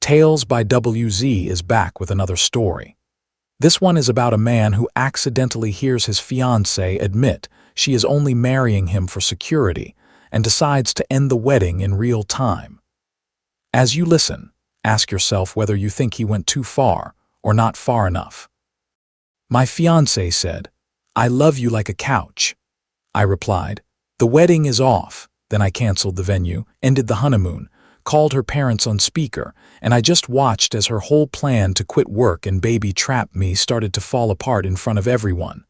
Tales by WZ is back with another story. This one is about a man who accidentally hears his fiancée admit she is only marrying him for security and decides to end the wedding in real time. As you listen, ask yourself whether you think he went too far or not far enough. My fiancé said, "I love you like a couch." I replied, "The wedding is off." Then I canceled the venue, ended the honeymoon, called her parents on speaker, and I just watched as her whole plan to quit work and baby trap me started to fall apart in front of everyone.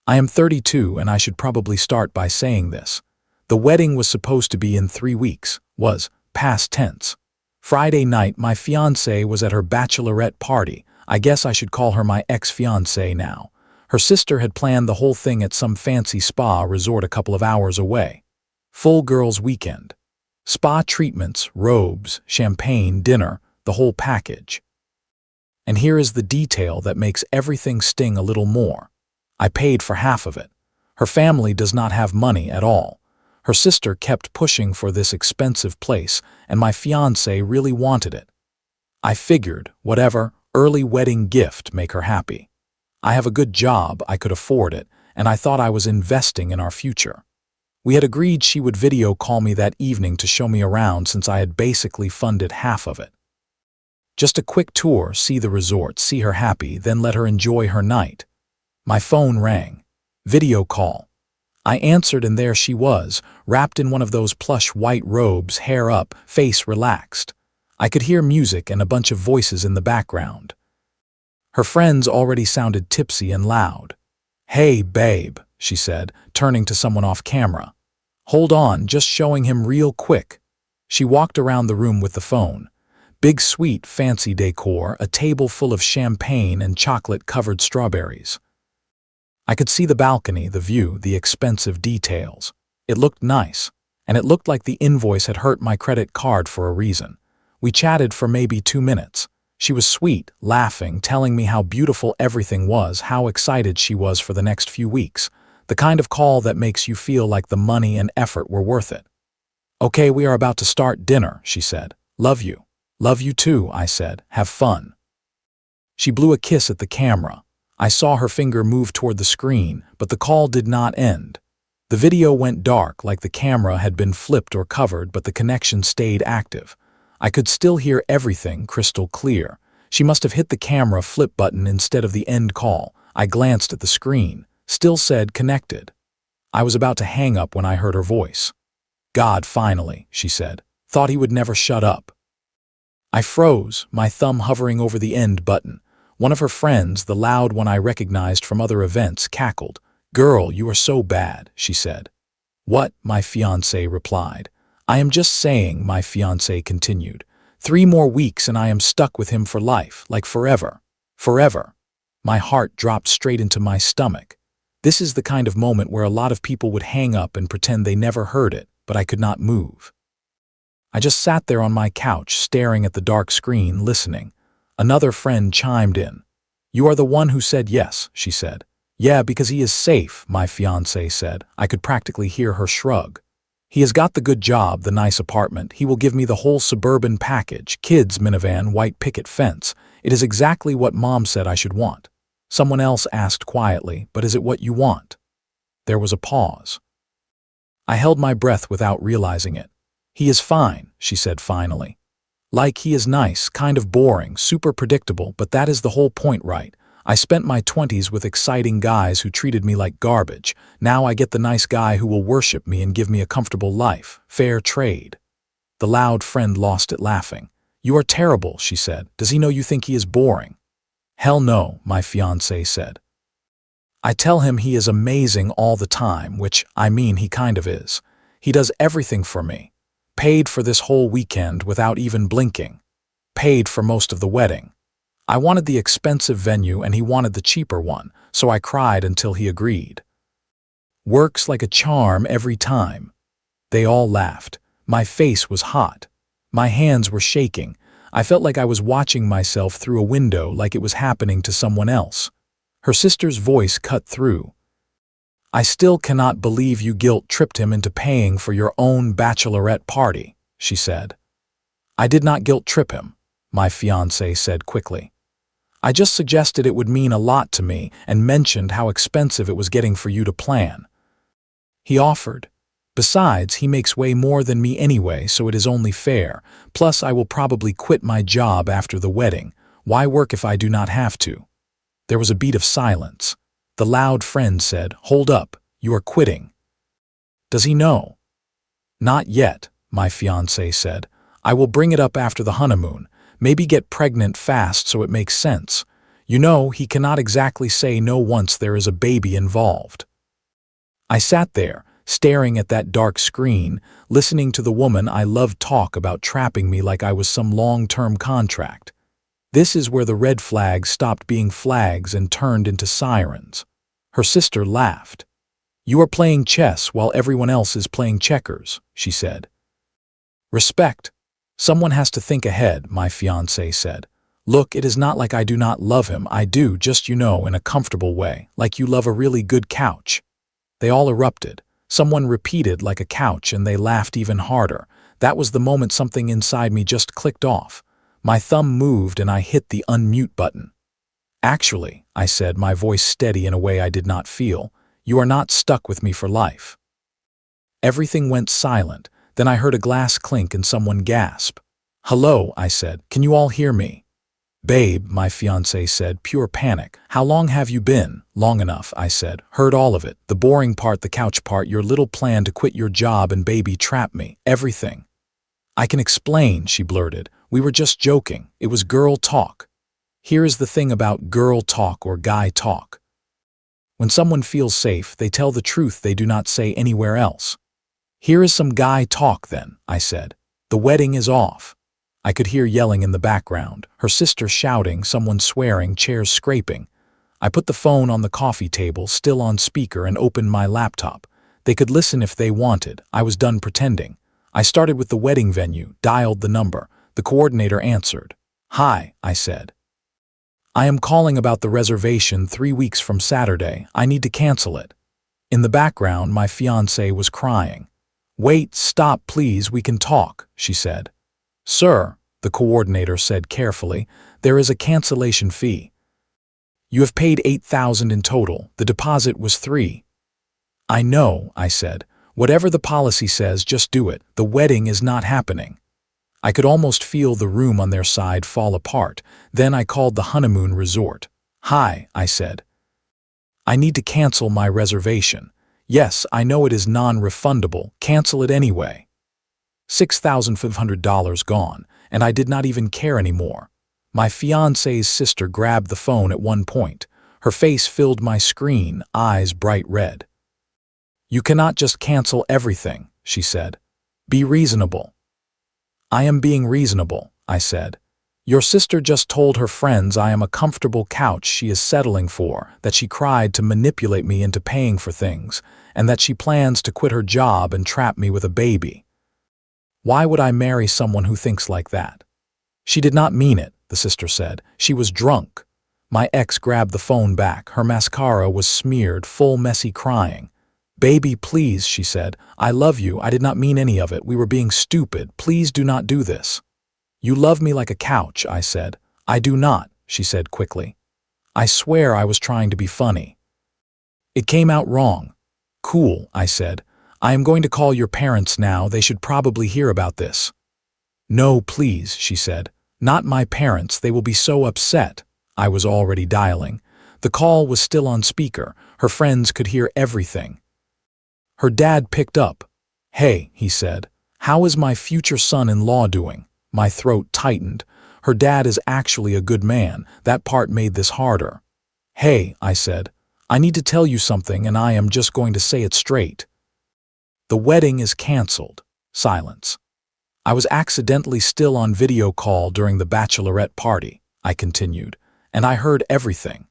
I am 32 and I should probably start by saying this. The wedding was supposed to be in 3 weeks, was past tense. Friday night my fiancée was at her bachelorette party. I guess I should call her my ex-fiancée now. Her sister had planned the whole thing at some fancy spa resort a couple of hours away. Full girls' weekend. Spa treatments, robes, champagne, dinner, the whole package. And here is the detail that makes everything sting a little more. I paid for half of it. Her family does not have money at all. Her sister kept pushing for this expensive place, and my fiancé really wanted it. I figured, whatever, early wedding gift make her happy. I have a good job, I could afford it, and I thought I was investing in our future. We had agreed she would video call me that evening to show me around since I had basically funded half of it. Just a quick tour, see the resort, see her happy, then let her enjoy her night. My phone rang. Video call. I answered and there she was, wrapped in one of those plush white robes, hair up, face relaxed. I could hear music and a bunch of voices in the background. Her friends already sounded tipsy and loud. "Hey, babe," she said, turning to someone off camera. "Hold on, just showing him real quick." She walked around the room with the phone. Big suite, fancy decor, a table full of champagne and chocolate-covered strawberries. I could see the balcony, the view, the expensive details. It looked nice, and it looked like the invoice had hurt my credit card for a reason. We chatted for maybe 2 minutes. She was sweet, laughing, telling me how beautiful everything was, how excited she was for the next few weeks. The kind of call that makes you feel like the money and effort were worth it. "Okay, we are about to start dinner," she said. "Love you." "Love you too," I said. "Have fun." She blew a kiss at the camera. I saw her finger move toward the screen, but the call did not end. The video went dark, like the camera had been flipped or covered, but the connection stayed active. I could still hear everything crystal clear. She must have hit the camera flip button instead of the end call. I glanced at the screen. Still said connected. I was about to hang up when I heard her voice. "God, finally," she said. "Thought he would never shut up." I froze, my thumb hovering over the end button. One of her friends, the loud one I recognized from other events, cackled. "Girl, you are so bad," she said. "What?" my fiancé replied. "I am just saying," my fiancé continued. 3 more weeks and I am stuck with him for life, like forever. Forever. My heart dropped straight into my stomach. This is the kind of moment where a lot of people would hang up and pretend they never heard it, but I could not move. I just sat there on my couch, staring at the dark screen, listening. Another friend chimed in. "You are the one who said yes," she said. "Yeah, because he is safe," my fiancé said. I could practically hear her shrug. "He has got the good job, the nice apartment. He will give me the whole suburban package, kids, minivan, white picket fence. It is exactly what Mom said I should want." Someone else asked quietly, "But is it what you want?" There was a pause. I held my breath without realizing it. "He is fine," she said finally. "Like, he is nice, kind of boring, super predictable, but that is the whole point, right? I spent my 20s with exciting guys who treated me like garbage. Now I get the nice guy who will worship me and give me a comfortable life. Fair trade." The loud friend lost it laughing. "You are terrible," she said. "Does he know you think he is boring?" "Hell no," my fiancé said. "I tell him he is amazing all the time, which, I mean, he kind of is. He does everything for me. Paid for this whole weekend without even blinking. Paid for most of the wedding. I wanted the expensive venue and he wanted the cheaper one, so I cried until he agreed. Works like a charm every time." They all laughed. My face was hot. My hands were shaking. I felt like I was watching myself through a window, like it was happening to someone else. Her sister's voice cut through. "I still cannot believe you guilt-tripped him into paying for your own bachelorette party," she said. "I did not guilt-trip him. my fiancé said quickly. I just suggested it would mean a lot to me and mentioned how expensive it was getting for you to plan. He offered. Besides, he makes way more than me anyway, so it is only fair. Plus, I will probably quit my job after the wedding. Why work if I do not have to? There was a beat of silence. The loud friend said, "Hold up, you are quitting." Does he know? Not yet, my fiancé said. I will bring it up after the honeymoon. Maybe get pregnant fast so it makes sense. You know, he cannot exactly say no once there is a baby involved. I sat there, staring at that dark screen, listening to the woman I loved talk about trapping me like I was some long-term contract. This is where the red flags stopped being flags and turned into sirens. Her sister laughed. "You are playing chess while everyone else is playing checkers," she said. "Respect. Someone has to think ahead," my fiancé said. "Look, it is not like I do not love him. I do, just in a comfortable way, like you love a really good couch." They all erupted. Someone repeated like a couch and they laughed even harder. That was the moment something inside me just clicked off. My thumb moved and I hit the unmute button. "Actually," I said, my voice steady in a way I did not feel, "you are not stuck with me for life." Everything went silent. Then I heard a glass clink and someone gasp. "Hello," I said. "Can you all hear me?" "Babe," my fiancé said, pure panic. "How long have you been?" "Long enough," I said. "Heard all of it. The boring part, the couch part, your little plan to quit your job and baby trap me. Everything." "I can explain," she blurted. "We were just joking. It was girl talk." Here is the thing about girl talk or guy talk. When someone feels safe, they tell the truth they do not say anywhere else. "Here is some guy talk then," I said. "The wedding is off." I could hear yelling in the background, her sister shouting, someone swearing, chairs scraping. I put the phone on the coffee table, still on speaker, and opened my laptop. They could listen if they wanted. I was done pretending. I started with the wedding venue, dialed the number. The coordinator answered. "Hi," I said. "I am calling about the reservation 3 weeks from Saturday. I need to cancel it." In the background, my fiancé was crying. "Wait, stop, please, we can talk," she said. "Sir," the coordinator said carefully, "there is a cancellation fee. You have paid $8,000 in total. The deposit was $3,000. "I know," I said. "Whatever the policy says, just do it. The wedding is not happening." I could almost feel the room on their side fall apart. Then I called the honeymoon resort. "Hi," I said. "I need to cancel my reservation." "Yes, I know it is non-refundable. Cancel it anyway." $6,500 gone, and I did not even care anymore. My fiancé's sister grabbed the phone at one point. Her face filled my screen, eyes bright red. "You cannot just cancel everything," she said. "Be reasonable." "I am being reasonable," I said. "Your sister just told her friends I am a comfortable couch she is settling for, that she cried to manipulate me into paying for things, and that she plans to quit her job and trap me with a baby. Why would I marry someone who thinks like that?" "She did not mean it," the sister said. "She was drunk." My ex grabbed the phone back. Her mascara was smeared, full messy crying. "Baby, please," she said. "I love you. I did not mean any of it. We were being stupid. Please do not do this." "You love me like a couch," I said. "I do not," she said quickly. I swear I was trying to be funny. "It came out wrong." "Cool," I said. "I am going to call your parents now. They should probably hear about this." "No, please," she said. "Not my parents. They will be so upset." I was already dialing. The call was still on speaker. Her friends could hear everything. Her dad picked up. "Hey," he said. "How is my future son-in-law doing?" My throat tightened. Her dad is actually a good man. That part made this harder. "Hey," I said. "I need to tell you something, and I am just going to say it straight. The wedding is canceled." Silence. "I was accidentally still on video call during the bachelorette party," I continued, "and I heard everything.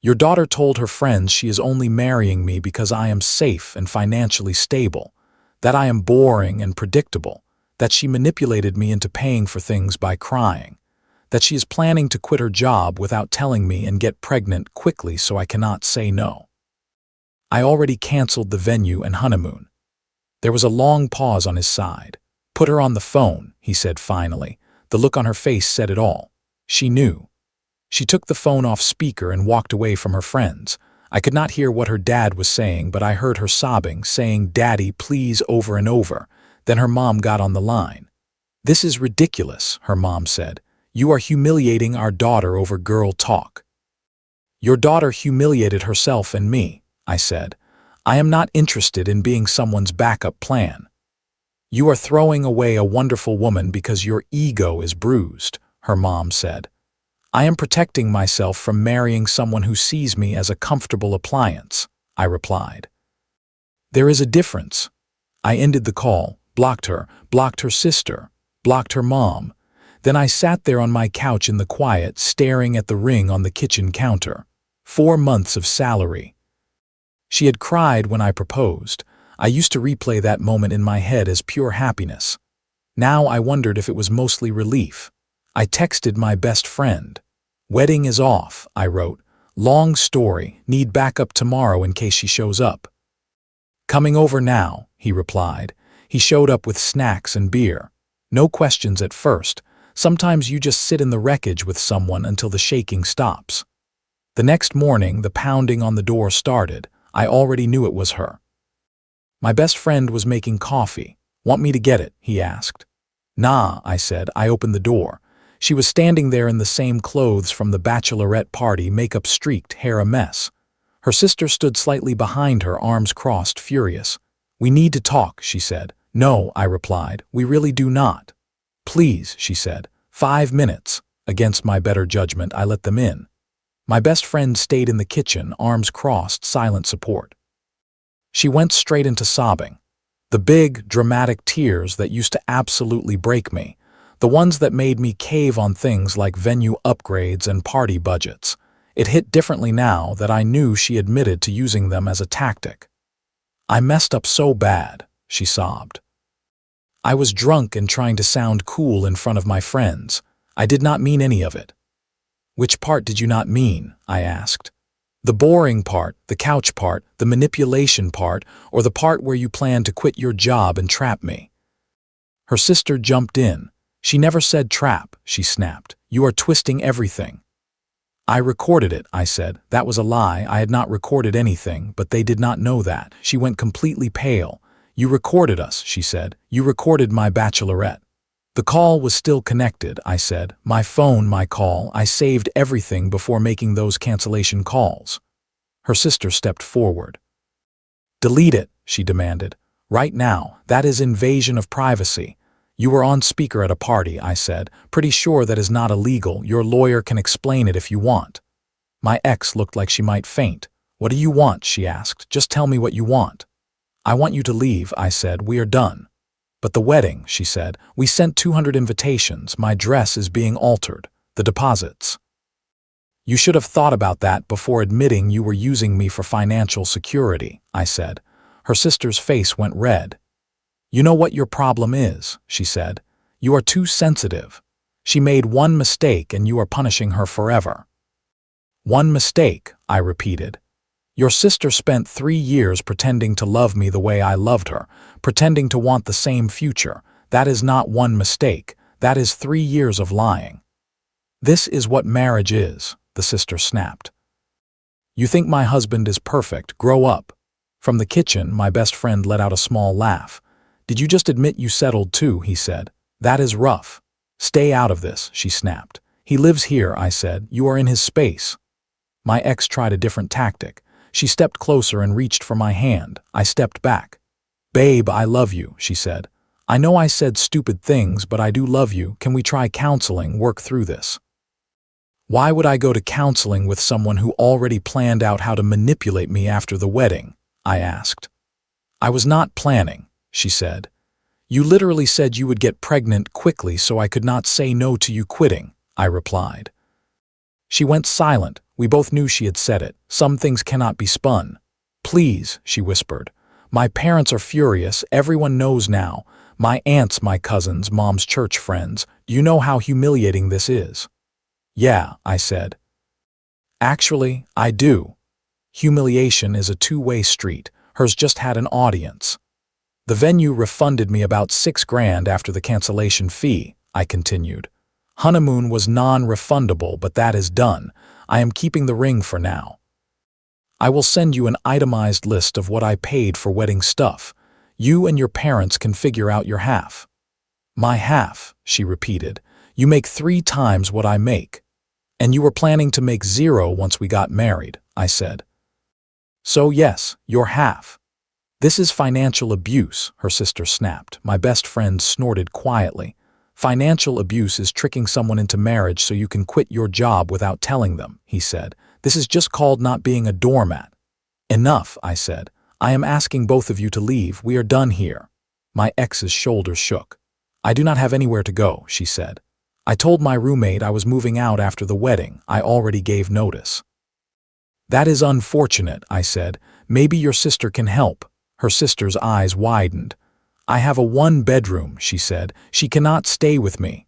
Your daughter told her friends she is only marrying me because I am safe and financially stable, that I am boring and predictable, that she manipulated me into paying for things by crying, that she is planning to quit her job without telling me and get pregnant quickly so I cannot say no. I already canceled the venue and honeymoon." There was a long pause on his side. "Put her on the phone," he said finally. The look on her face said it all. She knew. She took the phone off speaker and walked away from her friends. I could not hear what her dad was saying, but I heard her sobbing, saying, "Daddy, please," over and over. Then her mom got on the line. "This is ridiculous," her mom said. "You are humiliating our daughter over girl talk." "Your daughter humiliated herself and me," I said. "I am not interested in being someone's backup plan." "You are throwing away a wonderful woman because your ego is bruised," her mom said. "I am protecting myself from marrying someone who sees me as a comfortable appliance," I replied. "There is a difference." I ended the call, blocked her sister, blocked her mom. Then I sat there on my couch in the quiet, staring at the ring on the kitchen counter. 4 months of salary. She had cried when I proposed. I used to replay that moment in my head as pure happiness. Now I wondered if it was mostly relief. I texted my best friend. "Wedding is off," I wrote. "Long story, need backup tomorrow in case she shows up." "Coming over now," he replied. He showed up with snacks and beer. No questions at first. Sometimes you just sit in the wreckage with someone until the shaking stops. The next morning, the pounding on the door started. I already knew it was her. My best friend was making coffee. "Want me to get it?" he asked. "Nah," I said. I opened the door. She was standing there in the same clothes from the bachelorette party, makeup streaked, hair a mess. Her sister stood slightly behind her, arms crossed, furious. "We need to talk," she said. "No," I replied. "We really do not." "Please," she said. 5 minutes. Against my better judgment, I let them in. My best friend stayed in the kitchen, arms crossed, silent support. She went straight into sobbing. The big, dramatic tears that used to absolutely break me. The ones that made me cave on things like venue upgrades and party budgets. It hit differently now that I knew she admitted to using them as a tactic. "I messed up so bad," she sobbed. "I was drunk and trying to sound cool in front of my friends. I did not mean any of it." "Which part did you not mean?" I asked. "The boring part, the couch part, the manipulation part, or the part where you planned to quit your job and trap me?" Her sister jumped in. "She never said trap," she snapped. "You are twisting everything." "I recorded it," I said. "That was a lie. I had not recorded anything, but they did not know that." She went completely pale. "You recorded us," she said. "You recorded my bachelorette." "The call was still connected," I said. "My phone, my call. I saved everything before making those cancellation calls." Her sister stepped forward. "Delete it," she demanded. "Right now. That is invasion of privacy." "You were on speaker at a party," I said. "Pretty sure that is not illegal. Your lawyer can explain it if you want." My ex looked like she might faint. "What do you want?" she asked. "Just tell me what you want." "I want you to leave," I said. "We are done." "But the wedding," she said. "We sent 200 invitations. My dress is being altered. The deposits." "You should have thought about that before admitting you were using me for financial security," I said. Her sister's face went red. "You know what your problem is," she said. "You are too sensitive. She made one mistake and you are punishing her forever." "One mistake," I repeated. "Your sister spent 3 years pretending to love me the way I loved her, pretending to want the same future. That is not one mistake. That is 3 years of lying." "This is what marriage is," the sister snapped. "You think my husband is perfect. Grow up." From the kitchen, my best friend let out a small laugh. "Did you just admit you settled too?" he said. "That is rough." "Stay out of this," she snapped. "He lives here," I said. "You are in his space." My ex tried a different tactic. She stepped closer and reached for my hand. I stepped back. "Babe, I love you," she said. "I know I said stupid things, but I do love you. Can we try counseling, work through this?" "Why would I go to counseling with someone who already planned out how to manipulate me after the wedding?" I asked. "I was not planning," she said. "You literally said you would get pregnant quickly so I could not say no to you quitting," I replied. She went silent. We both knew she had said it. Some things cannot be spun. "Please," she whispered. "My parents are furious. Everyone knows now. My aunts, my cousins, mom's church friends. You know how humiliating this is." "Yeah," I said. "Actually, I do. Humiliation is a two-way street. Hers just had an audience." "The venue refunded me about $6,000 after the cancellation fee," I continued. Honeymoon was non-refundable, but that is done. I am keeping the ring for now. I will send you an itemized list of what I paid for wedding stuff. You and your parents can figure out your half. My half, she repeated. You make 3 times what I make. And you were planning to make 0 once we got married, I said. So yes, your half. This is financial abuse, her sister snapped. My best friend snorted quietly. Financial abuse is tricking someone into marriage so you can quit your job without telling them, he said. This is just called not being a doormat. Enough, I said. I am asking both of you to leave. We are done here. My ex's shoulders shook. I do not have anywhere to go, she said. I told my roommate I was moving out after the wedding. I already gave notice. That is unfortunate, I said. Maybe your sister can help. Her sister's eyes widened. I have a 1-bedroom, she said. She cannot stay with me.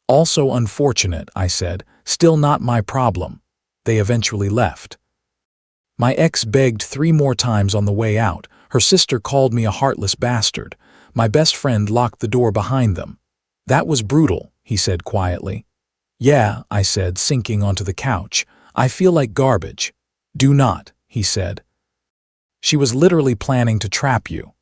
Also unfortunate, I said. Still not my problem. They eventually left. My ex begged 3 more times on the way out. Her sister called me a heartless bastard. My best friend locked the door behind them. That was brutal, he said quietly. Yeah, I said, sinking onto the couch. I feel like garbage. Do not, he said. She was literally planning to trap you.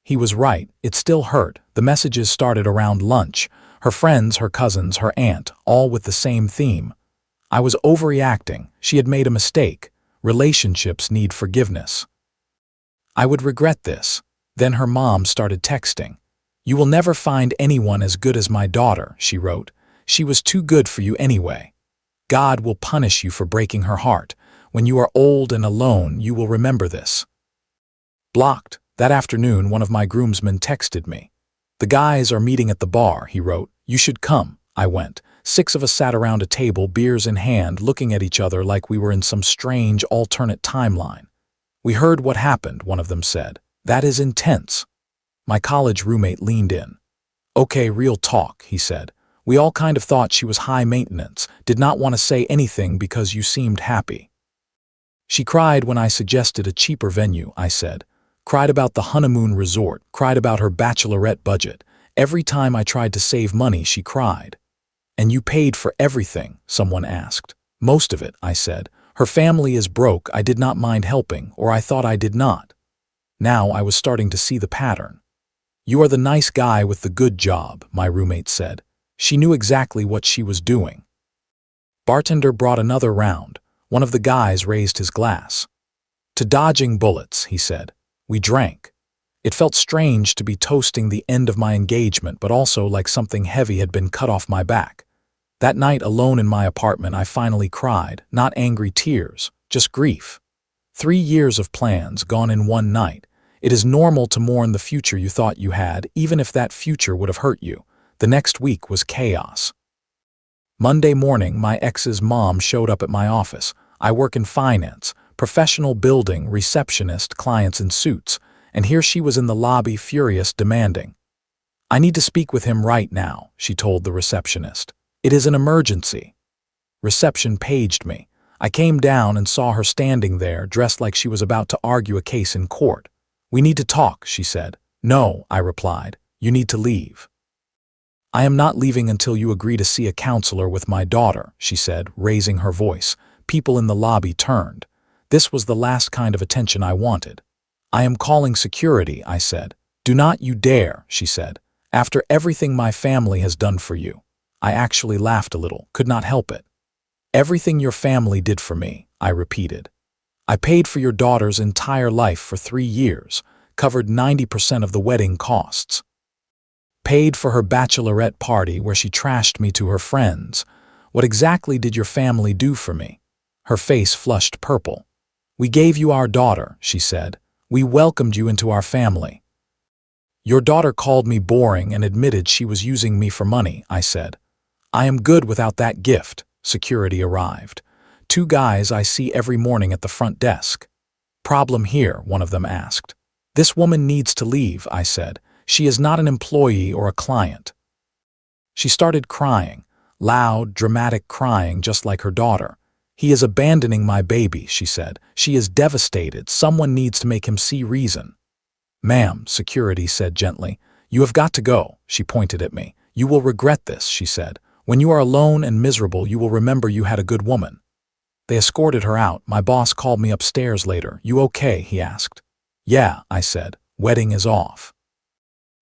He was right. It still hurt. The messages started around lunch. Her friends, her cousins, her aunt, all with the same theme. I was overreacting. She had made a mistake. Relationships need forgiveness. I would regret this. Then her mom started texting. You will never find anyone as good as my daughter, she wrote. She was too good for you anyway. God will punish you for breaking her heart. When you are old and alone, you will remember this. Blocked. That afternoon, one of my groomsmen texted me. The guys are meeting at the bar, he wrote. You should come. I went. 6 of us sat around a table, beers in hand, looking at each other like we were in some strange alternate timeline. We heard what happened, one of them said. That is intense. My college roommate leaned in. Okay, real talk, he said. We all kind of thought she was high maintenance, did not want to say anything because you seemed happy. She cried when I suggested a cheaper venue, I said. Cried about the honeymoon resort, cried about her bachelorette budget. Every time I tried to save money, she cried. And you paid for everything, someone asked. Most of it, I said. Her family is broke, I did not mind helping, or I thought I did not. Now I was starting to see the pattern. You are the nice guy with the good job, my roommate said. She knew exactly what she was doing. Bartender brought another round. One of the guys raised his glass. To dodging bullets, he said. We drank. It felt strange to be toasting the end of my engagement, but also like something heavy had been cut off my back. That night, alone in my apartment, I finally cried, not angry tears, just grief. 3 years of plans gone in one night. It is normal to mourn the future you thought you had, even if that future would have hurt you. The next week was chaos. Monday morning, my ex's mom showed up at my office. I work in finance, professional building, receptionist, clients in suits, and here she was in the lobby, furious, demanding. I need to speak with him right now, she told the receptionist. It is an emergency. Reception paged me. I came down and saw her standing there, dressed like she was about to argue a case in court. We need to talk, she said. No, I replied. You need to leave. I am not leaving until you agree to see a counselor with my daughter, she said, raising her voice. People in the lobby turned. This was the last kind of attention I wanted. I am calling security, I said. Do not you dare, she said. After everything my family has done for you. I actually laughed a little, could not help it. Everything your family did for me, I repeated. I paid for your daughter's entire life for 3 years, covered 90% of the wedding costs. Paid for her bachelorette party where she trashed me to her friends. What exactly did your family do for me? Her face flushed purple. We gave you our daughter, she said. We welcomed you into our family. Your daughter called me boring and admitted she was using me for money, I said. I am good without that gift. Security arrived. 2 guys I see every morning at the front desk. Problem here, one of them asked. This woman needs to leave, I said. She is not an employee or a client. She started crying, loud, dramatic crying just like her daughter. He is abandoning my baby, she said. She is devastated. Someone needs to make him see reason. Ma'am, security said gently. You have got to go, she pointed at me. You will regret this, she said. When you are alone and miserable, you will remember you had a good woman. They escorted her out. My boss called me upstairs later. You okay? He asked. Yeah, I said. Wedding is off.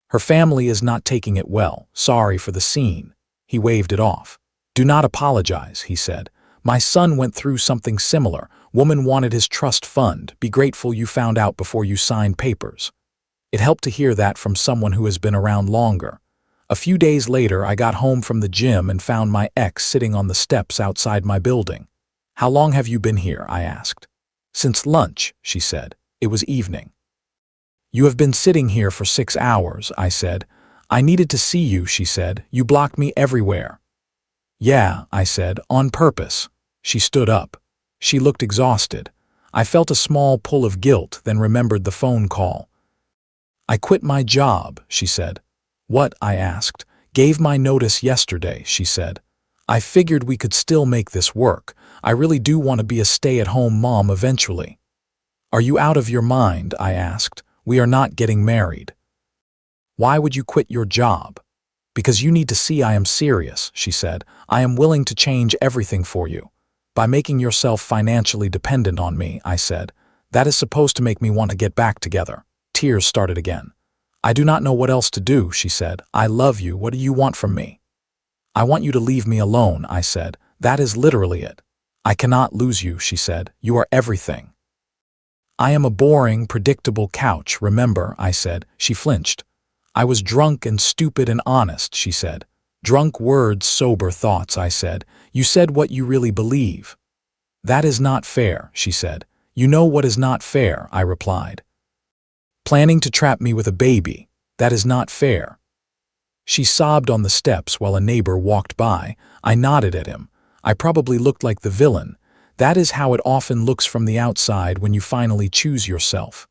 Her family is not taking it well. Sorry for the scene. He waved it off. Do not apologize, he said. My son went through something similar. Woman wanted his trust fund. Be grateful you found out before you signed papers. It helped to hear that from someone who has been around longer. A few days later, I got home from the gym and found my ex sitting on the steps outside my building. How long have you been here? I asked. Since lunch, she said. It was evening. You have been sitting here for 6 hours, I said. I needed to see you, she said. You blocked me everywhere. Yeah, I said, on purpose. She stood up. She looked exhausted. I felt a small pull of guilt, then remembered the phone call. I quit my job, she said. What? I asked. Gave my notice yesterday, she said. I figured we could still make this work. I really do want to be a stay-at-home mom eventually. Are you out of your mind? I asked. We are not getting married. Why would you quit your job? Because you need to see I am serious, she said. I am willing to change everything for you. By making yourself financially dependent on me, I said. That is supposed to make me want to get back together. Tears started again. I do not know what else to do, she said. I love you. What do you want from me? I want you to leave me alone, I said. That is literally it. I cannot lose you, she said. You are everything. I am a boring, predictable couch, remember, I said. She flinched. I was drunk and stupid and honest, she said. Drunk words, sober thoughts, I said. You said what you really believe. That is not fair, she said. You know what is not fair, I replied. Planning to trap me with a baby. That is not fair. She sobbed on the steps while a neighbor walked by. I nodded at him. I probably looked like the villain. That is how it often looks from the outside when you finally choose yourself.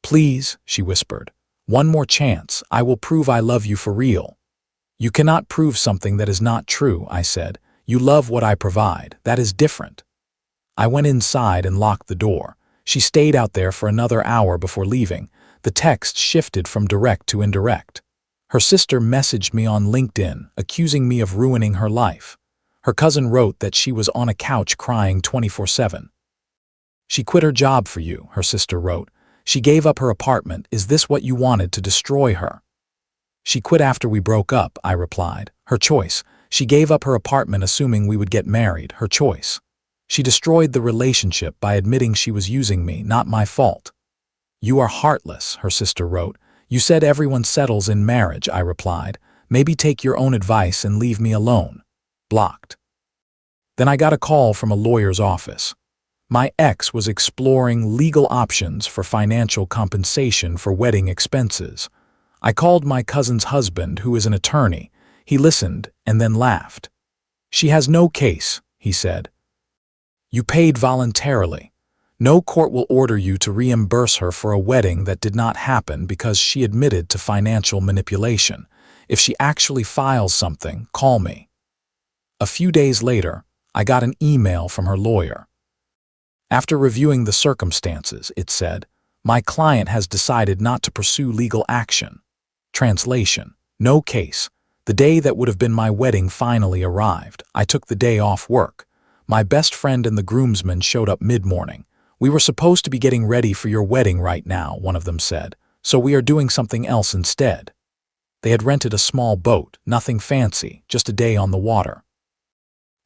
Please, she whispered. One more chance. I will prove I love you for real. You cannot prove something that is not true, I said. You love what I provide. That is different. I went inside and locked the door. She stayed out there for another hour before leaving. The text shifted from direct to indirect. Her sister messaged me on LinkedIn, accusing me of ruining her life. Her cousin wrote that she was on a couch crying 24/7. She quit her job for you, her sister wrote. She gave up her apartment. Is this what you wanted to destroy her? She quit after we broke up, I replied. Her choice. She gave up her apartment assuming we would get married. Her choice. She destroyed the relationship by admitting she was using me, not my fault. You are heartless, her sister wrote. You said everyone settles in marriage, I replied. Maybe take your own advice and leave me alone. Blocked. Then I got a call from a lawyer's office. My ex was exploring legal options for financial compensation for wedding expenses. I called my cousin's husband, who is an attorney. He listened and then laughed. She has no case, he said. You paid voluntarily. No court will order you to reimburse her for a wedding that did not happen because she admitted to financial manipulation. If she actually files something, call me. A few days later, I got an email from her lawyer. After reviewing the circumstances, it said, my client has decided not to pursue legal action. Translation: no case. The day that would have been my wedding finally arrived. I took the day off work. My best friend and the groomsmen showed up mid-morning. We were supposed to be getting ready for your wedding right now, one of them said, so we are doing something else instead. They had rented a small boat, nothing fancy, just a day on the water.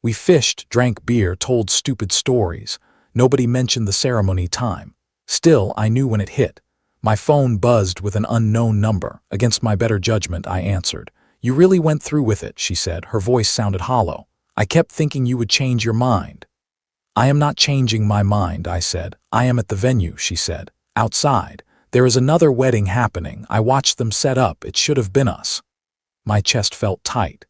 We fished, drank beer, told stupid stories. Nobody mentioned the ceremony time. Still, I knew when it hit. My phone buzzed with an unknown number. Against my better judgment, I answered. You really went through with it, she said. Her voice sounded hollow. I kept thinking you would change your mind. I am not changing my mind, I said. I am at the venue, she said. Outside. There is another wedding happening. I watched them set up. It should have been us. My chest felt tight.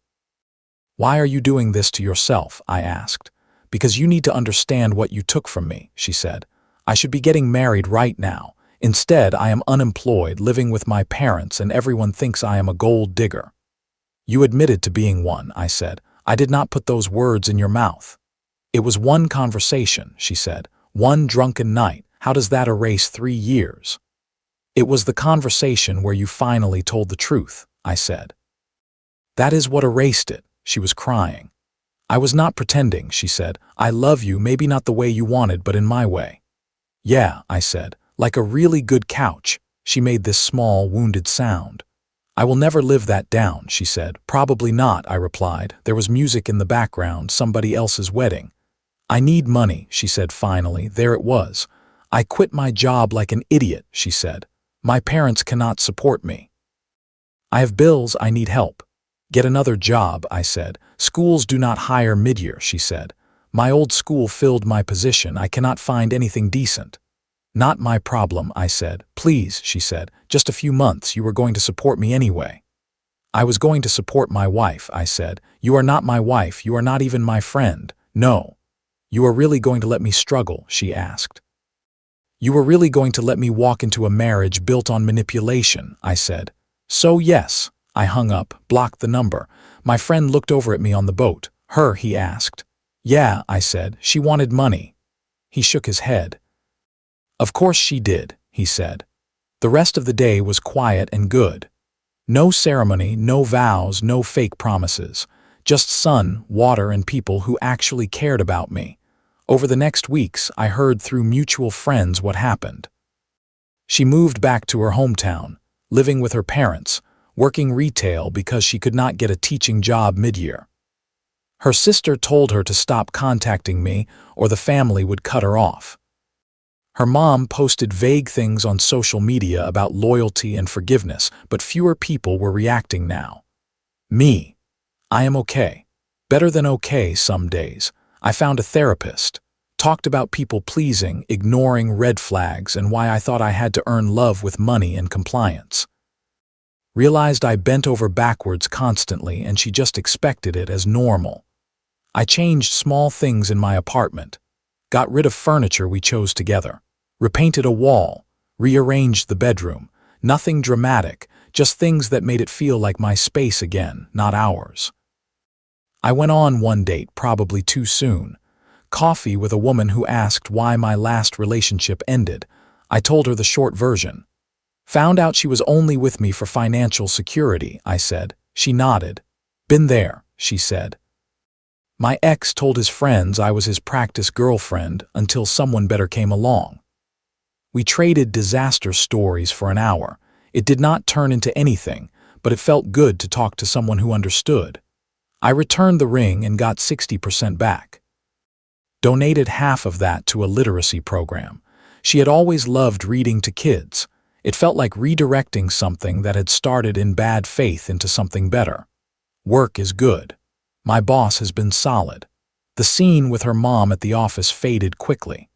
Why are you doing this to yourself? I asked. Because you need to understand what you took from me, she said. I should be getting married right now. Instead, I am unemployed, living with my parents, and everyone thinks I am a gold digger. You admitted to being one, I said. I did not put those words in your mouth. It was one conversation, she said. One drunken night. How does that erase 3 years? It was the conversation where you finally told the truth, I said. That is what erased it, She was crying. I was not pretending, she said. I love you, maybe not the way you wanted, but in my way. Yeah, I said, like a really good couch. She made this small, wounded sound. I will never live that down, she said. Probably not, I replied. There was music in the background, somebody else's wedding. I need money, she said finally. There it was. I quit my job like an idiot, she said. My parents cannot support me. I have bills, I need help. Get another job, I said. Schools do not hire mid-year, she said. My old school filled my position. I cannot find anything decent. Not my problem, I said. Please, she said. Just a few months, you were going to support me anyway. I was going to support my wife, I said. You are not my wife, you are not even my friend. No. You are really going to let me struggle, she asked. You were really going to let me walk into a marriage built on manipulation, I said. So yes. I hung up, blocked the number. My friend looked over at me on the boat. Her, he asked. Yeah, I said. She wanted money. He shook his head. Of course she did, he said. The rest of the day was quiet and good. No ceremony, no vows, no fake promises. Just sun, water, and people who actually cared about me. Over the next weeks, I heard through mutual friends what happened. She moved back to her hometown, living with her parents, working retail because she could not get a teaching job mid-year. Her sister told her to stop contacting me or the family would cut her off. Her mom posted vague things on social media about loyalty and forgiveness, but fewer people were reacting now. Me. I am okay. Better than okay some days. I found a therapist. Talked about people pleasing, ignoring red flags, and why I thought I had to earn love with money and compliance. Realized I bent over backwards constantly and she just expected it as normal. I changed small things in my apartment. Got rid of furniture we chose together. Repainted a wall. Rearranged the bedroom. Nothing dramatic, just things that made it feel like my space again, not ours. I went on one date, probably too soon. Coffee with a woman who asked why my last relationship ended. I told her the short version. Found out she was only with me for financial security, I said. She nodded. Been there, she said. My ex told his friends I was his practice girlfriend until someone better came along. We traded disaster stories for an hour. It did not turn into anything, but it felt good to talk to someone who understood. I returned the ring and got 60% back. Donated half of that to a literacy program. She had always loved reading to kids. It felt like redirecting something that had started in bad faith into something better. Work is good. My boss has been solid. The scene with her mom at the office faded quickly.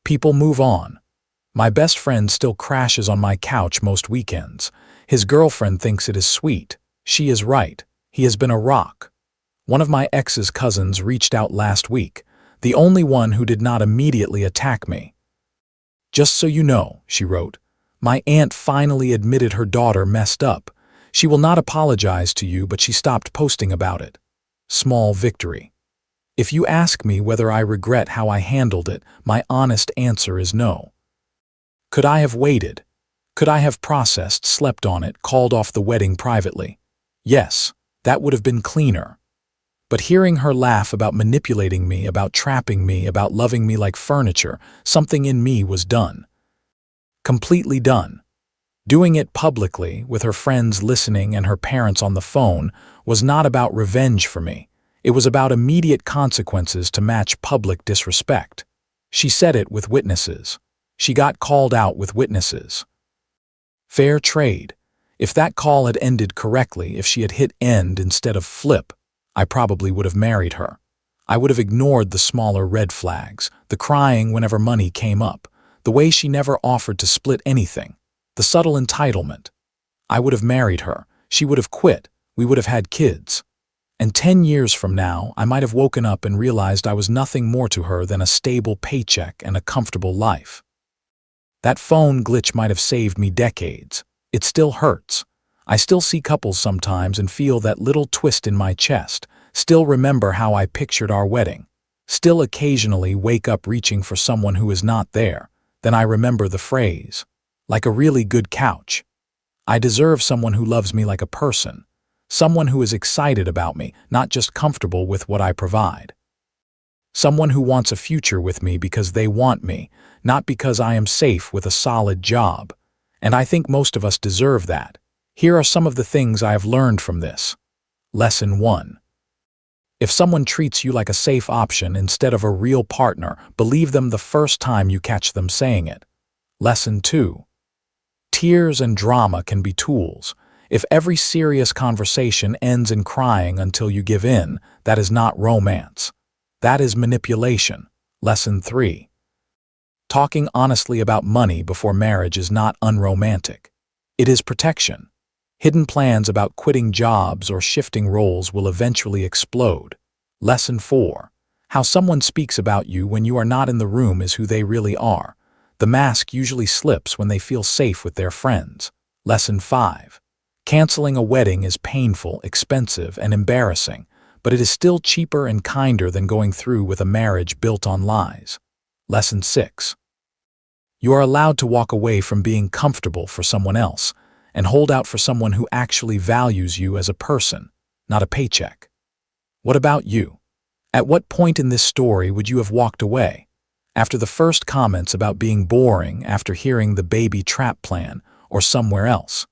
People move on. My best friend still crashes on my couch most weekends. His girlfriend thinks it is sweet. She is right. He has been a rock. One of my ex's cousins reached out last week, the only one who did not immediately attack me. Just so you know, she wrote, my aunt finally admitted her daughter messed up. She will not apologize to you, but she stopped posting about it. Small victory. If you ask me whether I regret how I handled it, my honest answer is no. Could I have waited? Could I have processed, slept on it, called off the wedding privately? Yes, that would have been cleaner. But hearing her laugh about manipulating me, about trapping me, about loving me like furniture, something in me was done. Completely done. Doing it publicly, with her friends listening and her parents on the phone, was not about revenge for me. It was about immediate consequences to match public disrespect. She said it with witnesses. She got called out with witnesses. Fair trade. If that call had ended correctly, if she had hit end instead of flip, I probably would have married her. I would have ignored the smaller red flags, the crying whenever money came up, the way she never offered to split anything, the subtle entitlement. I would have married her. She would have quit. We would have had kids. And 10 years from now, I might have woken up and realized I was nothing more to her than a stable paycheck and a comfortable life. That phone glitch might have saved me decades. It still hurts. I still see couples sometimes and feel that little twist in my chest, still remember how I pictured our wedding, still occasionally wake up reaching for someone who is not there. Then I remember the phrase, like a really good couch. I deserve someone who loves me like a person, Someone who is excited about me, not just comfortable with what I provide. Someone who wants a future with me because they want me, not because I am safe with a solid job. And I think most of us deserve that. Here are some of the things I have learned from this. Lesson 1. If someone treats you like a safe option instead of a real partner, believe them the first time you catch them saying it. Lesson 2. Tears and drama can be tools. If every serious conversation ends in crying until you give in, that is not romance. That is manipulation. Lesson 3. Talking honestly about money before marriage is not unromantic. It is protection. Hidden plans about quitting jobs or shifting roles will eventually explode. Lesson 4. How someone speaks about you when you are not in the room is who they really are. The mask usually slips when they feel safe with their friends. Lesson 5. Canceling a wedding is painful, expensive, and embarrassing, but it is still cheaper and kinder than going through with a marriage built on lies. Lesson 6. You are allowed to walk away from being comfortable for someone else, and hold out for someone who actually values you as a person, not a paycheck. What about you? At what point in this story would you have walked away? After the first comments about being boring, after hearing the baby trap plan, or somewhere else?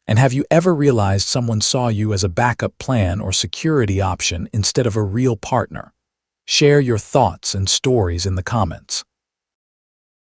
And have you ever realized someone saw you as a backup plan or security option instead of a real partner? Share your thoughts and stories in the comments.